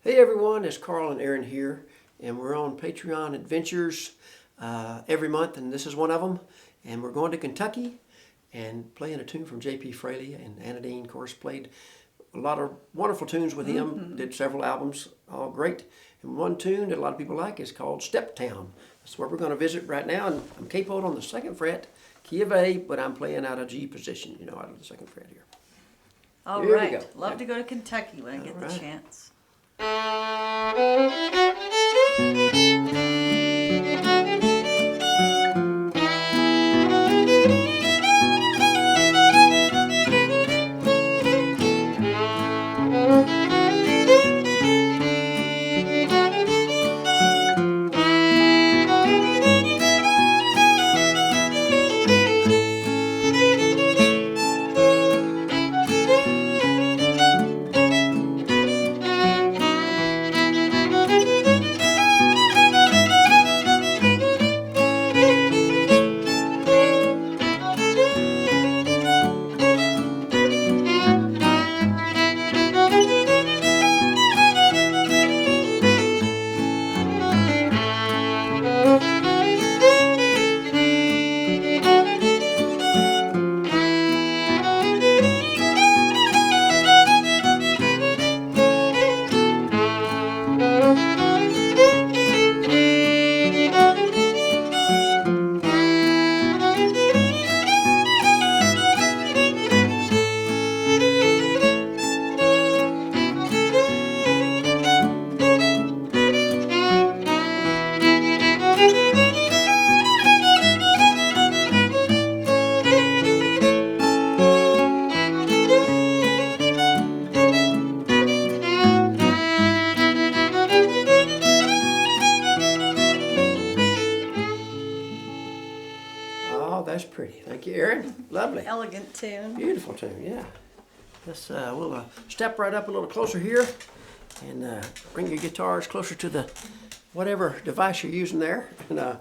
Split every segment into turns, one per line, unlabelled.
Hey everyone, it's Carl and Erynn here, and we're on Patreon adventures every month, and this is one of them. And we're going to Kentucky and playing a tune from J.P. Fraley, and Anna Dean, of course, played a lot of wonderful tunes with him, did several albums, all great. And one tune that a lot of people like is called Steptown. That's where we're going to visit right now, and I'm capoed on the 2nd fret, key of A, but I'm playing out of G position, out of the 2nd fret here.
All
Here we
right.
go.
Love to go to Kentucky when I get the
right.
chance.
Oh, that's pretty. Thank you, Erynn. Lovely.
Elegant tune.
Beautiful tune, yeah. Let's we'll step right up a little closer here and bring your guitars closer to the whatever device you're using there, and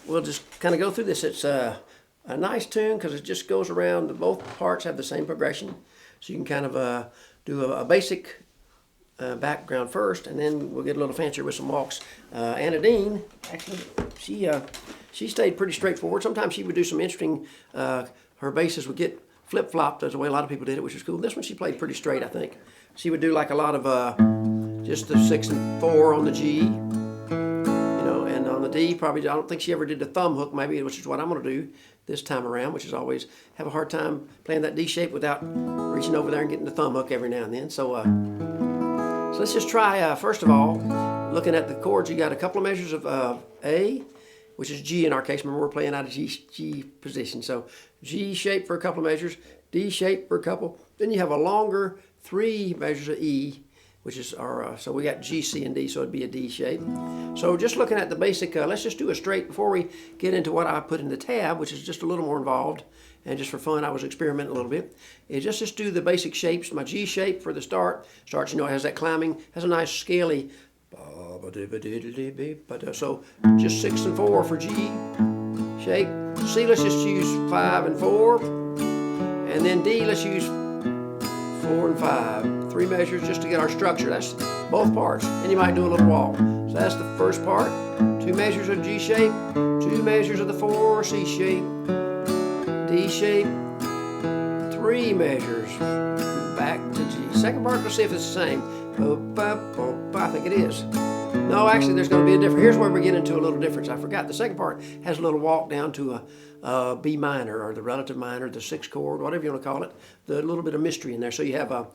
we'll just kind of go through this. It's a nice tune because it just goes around. Both parts have the same progression, so you can kind of do a basic background first, and then we'll get a little fancier with some walks. Anna Dean, actually, she stayed pretty straightforward. Sometimes she would do some interesting. Her basses would get flip-flopped, as the way a lot of people did it, which is cool. This one she played pretty straight, I think. She would do like a lot of just the 6 and 4 on the G, and on the D, probably, I don't think she ever did the thumb hook, maybe, which is what I'm going to do this time around, which is always have a hard time playing that D shape without reaching over there and getting the thumb hook every now and then. So let's just try, first of all, looking at the chords. You got a couple of measures of A, which is G in our case. Remember, we're playing out of G position. So G shape for a couple of measures, D shape for a couple. Then you have a longer 3 measures of E, which is our, so we got G, C, and D, so it'd be a D shape. So just looking at the basic, let's just do a straight before we get into what I put in the tab, which is just a little more involved. And just for fun, I was experimenting a little bit. Is just do the basic shapes. My G shape for the starts, it has that climbing, has a nice scaly, so just 6 and 4 for G shape. C, let's just use 5 and 4. And then D, let's use 4 and 5. 3 measures just to get our structure. That's both parts. And you might do a little walk. So that's the first part. 2 measures of G shape, 2 measures of the 4, C shape, D shape, 3 measures, back to G. Second part, let's see if it's the same. I think it is. No, actually, there's going to be a difference. Here's where we get into a little difference. I forgot. The second part has a little walk down to a B minor, or the relative minor, the 6th chord, whatever you want to call it. The little bit of mystery in there. So you have a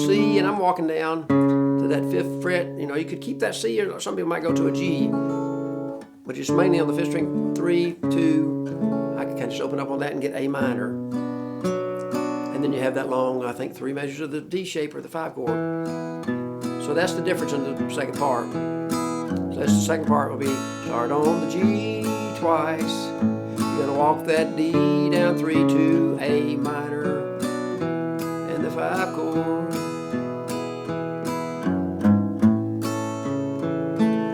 C, and I'm walking down to that 5th fret. You could keep that C, or some people might go to a G, but just mainly on the 5th string. 3, 2. I can kind of just open up on that and get A minor. And then you have that long, I think, 3 measures of the D shape or the 5 chord. So that's the difference in the second part. So that's the second part will be start on the G twice. You're gonna walk that D down 3, 2, A minor, and the 5 chord.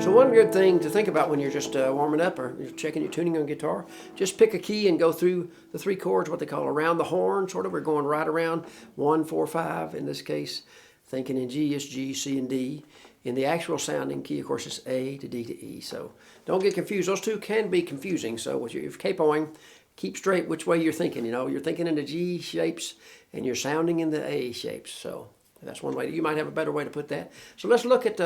So one good thing to think about when you're just warming up or you're checking your tuning on guitar, just pick a key and go through the 3 chords, what they call around the horn, sort of. We're going right around 1, 4, 5 in this case. Thinking in G, it's G, C, and D. in the actual sounding key, of course, it's A to D to E. So don't get confused. Those two can be confusing. So if you're capoing, keep straight which way you're thinking. You know, you're thinking in the G shapes and you're sounding in the A shapes. So that's one way. You might have a better way to put that. So let's look at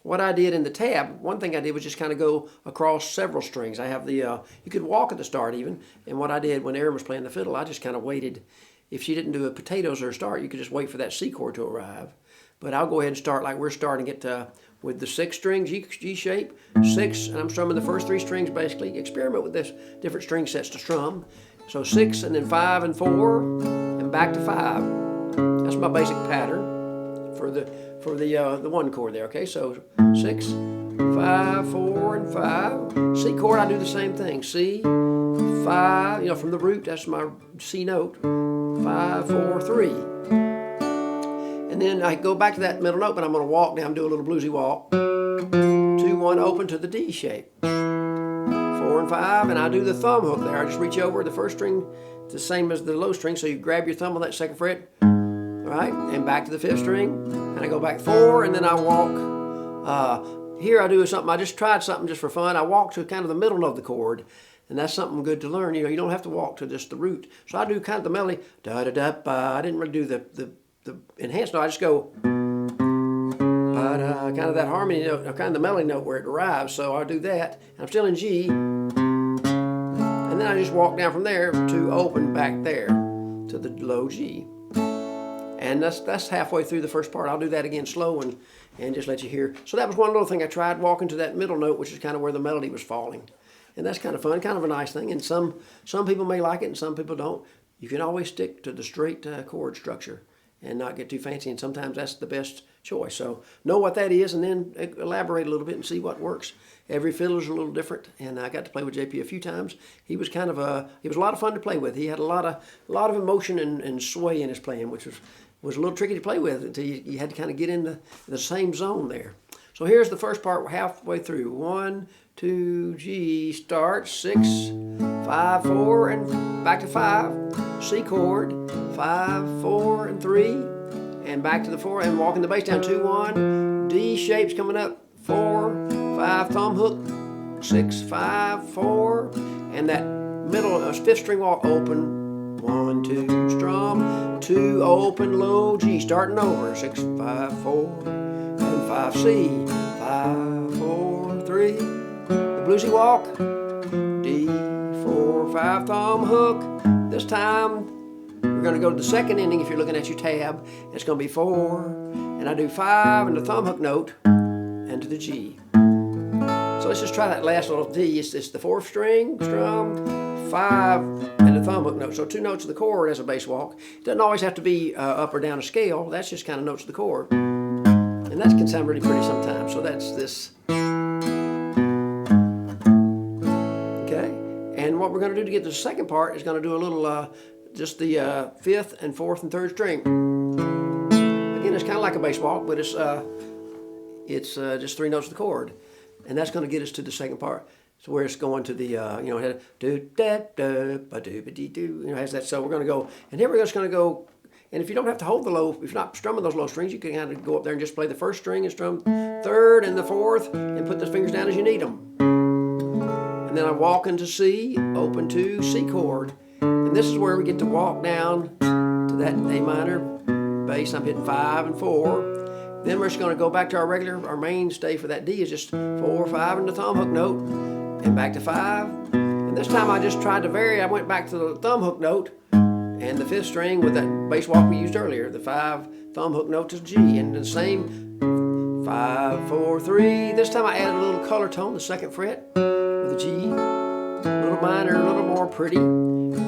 what I did in the tab. One thing I did was just kind of go across several strings. I have the, you could walk at the start even. And what I did when Erynn was playing the fiddle, I just kind of waited. If she didn't do a potatoes or a start, you could just wait for that C chord to arrive. But I'll go ahead and start like we're starting it with the 6 string G shape, 6, and I'm strumming the first 3 strings basically. Experiment with this different string sets to strum. So 6 and then 5 and 4 and back to 5. That's my basic pattern for the one chord there. Okay, so 6, 5, 4, and 5. C chord, I do the same thing. C, 5, you know, from the root, that's my C note. 5, 4, 3. And then I go back to that middle note, but I'm going to walk down, do a little bluesy walk. 2, 1, open to the D shape. 4 and 5, and I do the thumb hook there. I just reach over the first string, the same as the low string, so you grab your thumb on that 2nd fret, right, and back to the 5th string, and I go back 4, and then I walk. Here I do something, I just tried something just for fun. I walk to kind of the middle note of the chord, and that's something good to learn. You know, you don't have to walk to just the root. So I do kind of the melody, da-da-da-ba. I didn't really do the enhanced note. I just go, ba-da, kind of that harmony note, kind of the melody note where it arrives. So I do that. I'm still in G. And then I just walk down from there to open back there to the low G. And that's halfway through the first part. I'll do that again slow and just let you hear. So that was one little thing I tried, walking to that middle note, which is kind of where the melody was falling. And that's kind of fun, kind of a nice thing. And some people may like it and some people don't. You can always stick to the straight chord structure and not get too fancy. And sometimes that's the best choice. So know what that is and then elaborate a little bit and see what works. Every fiddle is a little different. And I got to play with JP a few times. He was kind of he was a lot of fun to play with. He had a lot of emotion and sway in his playing, which was a little tricky to play with until you had to kind of get in the same zone there. So here's the first part halfway through. 1, 2, G, start, 6, 5, 4, and back to 5. C chord, 5, 4, and 3, and back to the 4, and walking the bass down, 2, 1. D shapes coming up, 4, 5, thumb hook, 6, 5, 4, and that middle 5th string walk, open, 1, 2, strum, 2, open, low G, starting over, 6, 5, 4, and 5, C, 5, 4, 3, the bluesy walk, D, 4, 5, thumb hook. This time we're going to go to the 2nd ending if you're looking at your tab. It's going to be 4, and I do 5 and the thumb hook note, and to the G. So let's just try that last little D. It's the 4th string, strum, 5, and the thumb hook note. So 2 notes of the chord as a bass walk. It doesn't always have to be up or down a scale. That's just kind of notes of the chord. And that can sound really pretty sometimes. So that's this. Okay. And what we're going to do to get to the second part is going to do a little, just the 5th and 4th and 3rd string. Again, it's kind of like a bass walk, but it's just 3 notes of the chord. And that's going to get us to the second part. So where it's going to the, you know, do da da ba do ba dee do, you know, has that. So we're going to go, and here we're just going to go. And if you don't have to hold the low, if you're not strumming those low strings, you can kind of go up there and just play the 1st string and strum 3rd and the 4th, and put the fingers down as you need them. And then I walk into C, open to C chord, and this is where we get to walk down to that A minor bass. I'm hitting 5 and 4. Then we're just going to go back to our mainstay for that D is just 4, 5, and the thumb hook note, and back to 5. And this time I just tried to vary. I went back to the thumb hook note and the 5th string with that bass walk we used earlier, the 5 thumb hook note to G, and the same 5, 4, 3. This time I added a little color tone, the 2nd fret with a G, a little minor, a little more pretty.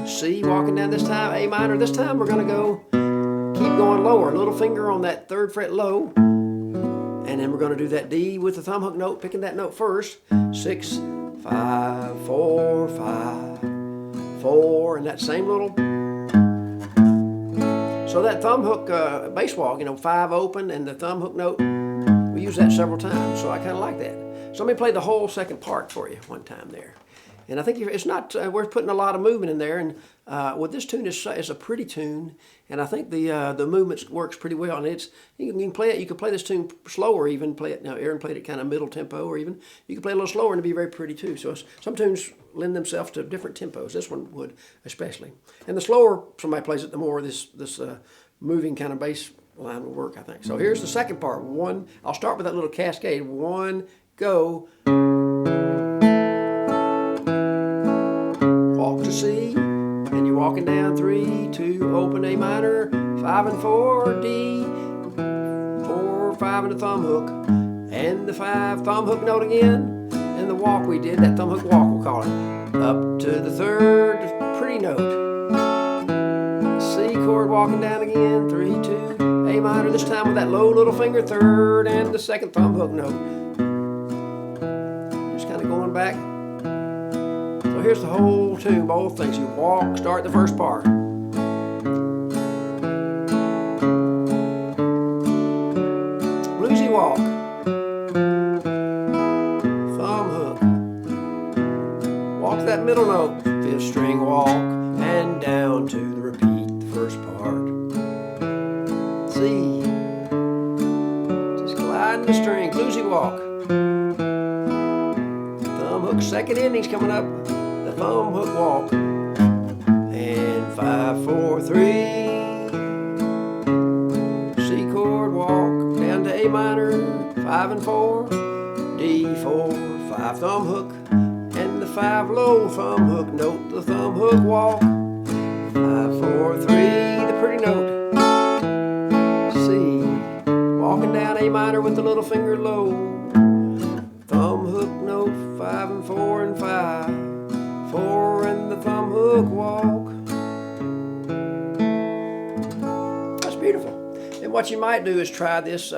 C walking down this time, A minor. This time we're going to go. Keep going lower, little finger on that 3rd fret low, and then we're going to do that D with the thumb hook note, picking that note first. 6, 5, 4, 5, 4, and that same little. So that thumb hook bass walk, you know, 5 open and the thumb hook note, we use that several times, so I kind of like that. So let me play the whole second part for you one time there. And I think it's not worth putting a lot of movement in there. And with this tune is a pretty tune, and I think the movement works pretty well. And it's you can play it. You can play this tune slower, even play it. Now Erynn played it kind of middle tempo, or even you can play a little slower and it'd be very pretty too. So some tunes lend themselves to different tempos. This one would especially. And the slower somebody plays it, the more this moving kind of bass line will work, I think. So here's the second part. One. I'll start with that little cascade. 1, go. Walk to C, and you're walking down 3, 2, open A minor, 5 and 4, D, 4, 5 and a thumb hook, and the 5 thumb hook note again, and the walk we did, that thumb hook walk we'll call it, up to the 3rd pretty note, C chord walking down again, 3, 2, A minor, this time with that low little finger, 3rd and the 2nd thumb hook note. Just kind of going back. So here's the whole tune, both things. You walk, start the first part. Bluesy walk. Thumb hook. Walk to that middle note. 5th string walk. And down to the repeat, the first part. C. Just gliding the string. Bluesy walk. Thumb hook, 2nd ending's coming up. Thumb hook walk, and 5, 4, 3, C chord walk, down to A minor, 5 and 4, D, 4, 5 thumb hook, and the 5 low thumb hook note, the thumb hook walk, 5, 4, 3, the pretty note, C, walking down A minor with the little finger low, thumb hook note, 5 and 4 and 5. 4 and the thumb hook walk. That's beautiful. And what you might do is try this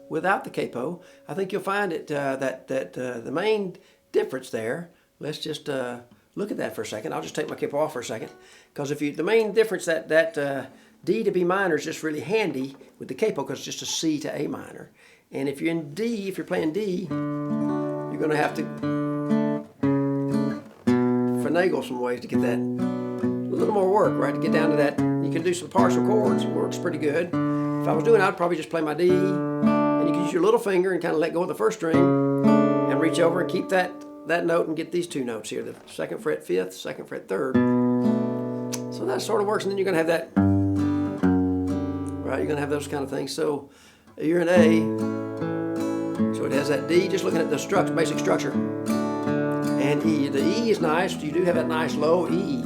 without the capo. I think you'll find it that the main difference there. Let's just look at that for a second. I'll just take my capo off for a second, because the main difference that D to B minor is just really handy with the capo, because it's just a C to A minor. And if you're in D, if you're playing D, you're going to have to finagle some ways to get that a little more work, right? To get down to that, you can do some partial chords. It works pretty good. If I was doing it, I'd probably just play my D, and you can use your little finger and kind of let go of the 1st string and reach over and keep that note and get these 2 notes here, the 2nd fret 5th, 2nd fret 3rd. So that sort of works, and then you're going to have that, right? You're going to have those kind of things. So you're in A, so it has that D, just looking at the basic structure. And E. The E is nice. You do have that nice low E.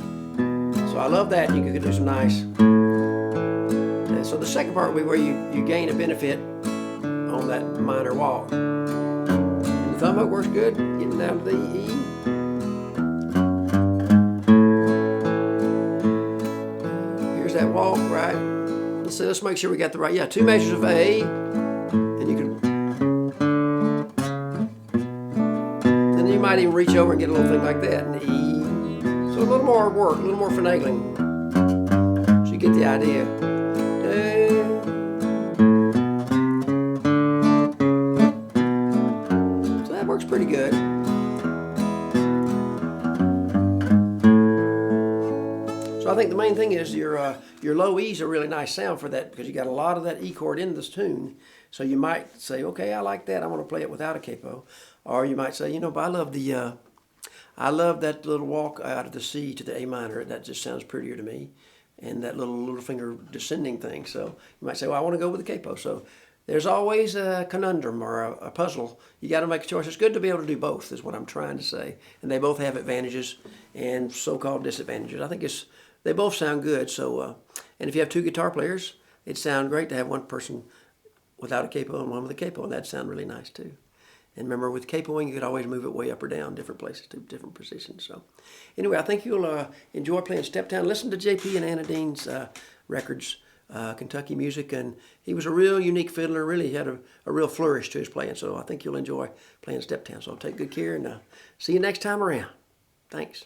So I love that. You could do some nice. And so the second part will be where you gain a benefit on that minor walk. And the thumb hook works good, getting down to the E. Here's that walk, right? Let's make sure we got the right, 2 measures of A. And you can might even reach over and get a little thing like that, and E. So a little more work, a little more finagling. So you get the idea. So that works pretty good. So I think the main thing is your low E's are a really nice sound for that, because you got a lot of that E chord in this tune. So you might say, okay, I like that. I want to play it without a capo. Or you might say, but I love that little walk out of the C to the A minor. That just sounds prettier to me. And that little finger descending thing. So you might say, well, I want to go with the capo. So there's always a conundrum or a puzzle. You got to make a choice. It's good to be able to do both, is what I'm trying to say. And they both have advantages and so-called disadvantages. I think they both sound good. So, and if you have 2 guitar players, it'd sound great to have one person without a capo and one with a capo, and that'd sound really nice too. And remember, with capoing, you could always move it way up or down, different places to different positions. So anyway, I think you'll enjoy playing Steptown. Listen to JP and Anna Dean's records, Kentucky music, and he was a real unique fiddler, really had a real flourish to his playing. So I think you'll enjoy playing Steptown. So take good care, and see you next time around. Thanks.